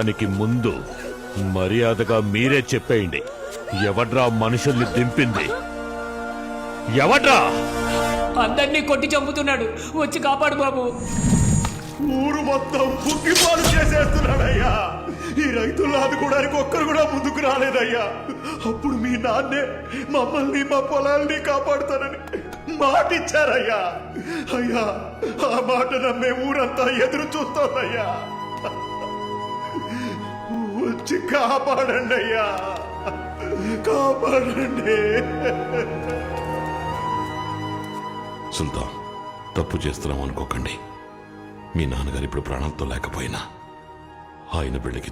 చెప్పడానికి ముందు మర్యాదగా మీరే చెప్పేయండి, ఎవడ్రా మనుషుల్ని దింపింది? ఎవడ్రా? అందరినీ కొట్టి చంపుతున్నాడు, వచ్చి కాపాడు బాబు. ఊరు మొత్తం బుగ్గిపాలు చేసేస్తున్నాడయ్యా. ఈ రైతులను ఆదుకోవడానికి ఒక్కరు కూడా ముందుకు రాలేదయ్యా. అప్పుడు మీ నాన్నే మమ్మల్ని మా పొలాల్ని కాపాడుతానని మాట ఇచ్చారయ్యా. అయ్యా, ఆ మాట నమ్మే ఊరంతా ఎదురు చూస్తోందయ్యా. వచ్చి కాపాడండి అయ్యా, కాపాడండి. సుల్తాన్, తప్పు చేస్తున్నాం అనుకోకండి. మీ నాన్నగారు ఇప్పుడు ప్రాణాలతో లేకపోయినా ఆయన బిళ్ళకి